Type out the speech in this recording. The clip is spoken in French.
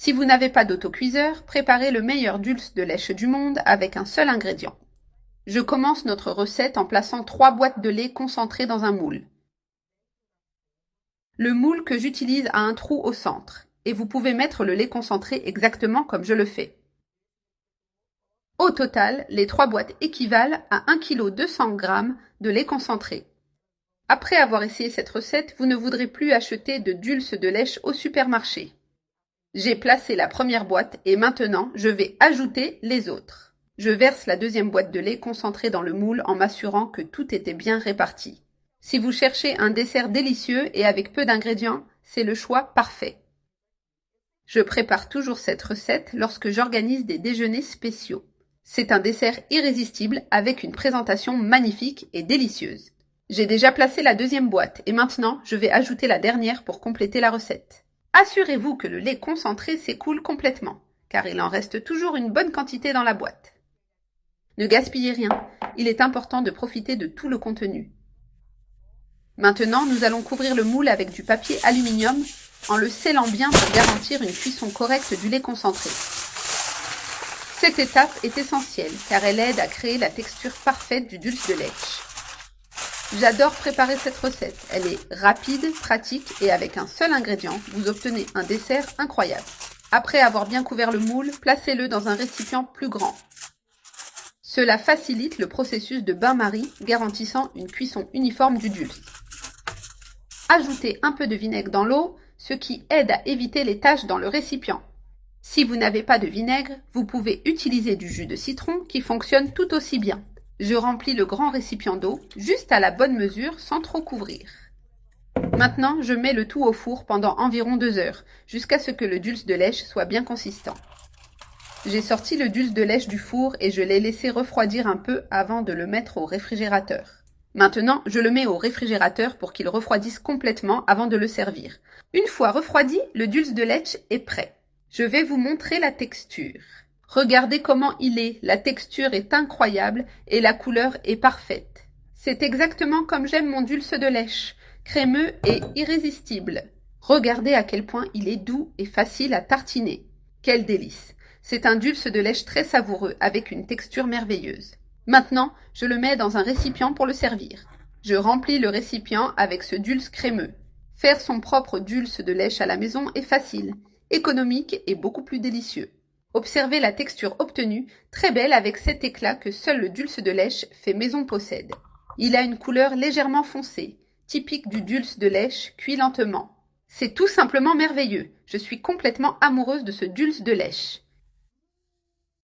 Si vous n'avez pas d'autocuiseur, préparez le meilleur dulce de lèche du monde avec un seul ingrédient. Je commence notre recette en plaçant 3 boîtes de lait concentré dans un moule. Le moule que j'utilise a un trou au centre, et vous pouvez mettre le lait concentré exactement comme je le fais. Au total, les 3 boîtes équivalent à 1 kg 200 g de lait concentré. Après avoir essayé cette recette, vous ne voudrez plus acheter de dulce de lèche au supermarché. J'ai placé la première boîte et maintenant je vais ajouter les autres. Je verse la deuxième boîte de lait concentré dans le moule en m'assurant que tout était bien réparti. Si vous cherchez un dessert délicieux et avec peu d'ingrédients, c'est le choix parfait. Je prépare toujours cette recette lorsque j'organise des déjeuners spéciaux. C'est un dessert irrésistible avec une présentation magnifique et délicieuse. J'ai déjà placé la deuxième boîte et maintenant je vais ajouter la dernière pour compléter la recette. Assurez-vous que le lait concentré s'écoule complètement, car il en reste toujours une bonne quantité dans la boîte. Ne gaspillez rien, il est important de profiter de tout le contenu. Maintenant, nous allons couvrir le moule avec du papier aluminium en le scellant bien pour garantir une cuisson correcte du lait concentré. Cette étape est essentielle car elle aide à créer la texture parfaite du dulce de lèche. J'adore préparer cette recette, elle est rapide, pratique et avec un seul ingrédient, vous obtenez un dessert incroyable. Après avoir bien couvert le moule, placez-le dans un récipient plus grand. Cela facilite le processus de bain-marie, garantissant une cuisson uniforme du dulce. Ajoutez un peu de vinaigre dans l'eau, ce qui aide à éviter les taches dans le récipient. Si vous n'avez pas de vinaigre, vous pouvez utiliser du jus de citron qui fonctionne tout aussi bien. Je remplis le grand récipient d'eau, juste à la bonne mesure sans trop couvrir. Maintenant, je mets le tout au four pendant environ 2 heures, jusqu'à ce que le dulce de lèche soit bien consistant. J'ai sorti le dulce de lèche du four et je l'ai laissé refroidir un peu avant de le mettre au réfrigérateur. Maintenant, je le mets au réfrigérateur pour qu'il refroidisse complètement avant de le servir. Une fois refroidi, le dulce de lèche est prêt. Je vais vous montrer la texture. Regardez comment il est, la texture est incroyable et la couleur est parfaite. C'est exactement comme j'aime mon dulce de lèche, crémeux et irrésistible. Regardez à quel point il est doux et facile à tartiner. Quel délice! C'est un dulce de lèche très savoureux avec une texture merveilleuse. Maintenant, je le mets dans un récipient pour le servir. Je remplis le récipient avec ce dulce crémeux. Faire son propre dulce de lèche à la maison est facile, économique et beaucoup plus délicieux. Observez la texture obtenue, très belle avec cet éclat que seul le dulce de lèche fait maison possède. Il a une couleur légèrement foncée, typique du dulce de lèche cuit lentement. C'est tout simplement merveilleux. Je suis complètement amoureuse de ce dulce de lèche.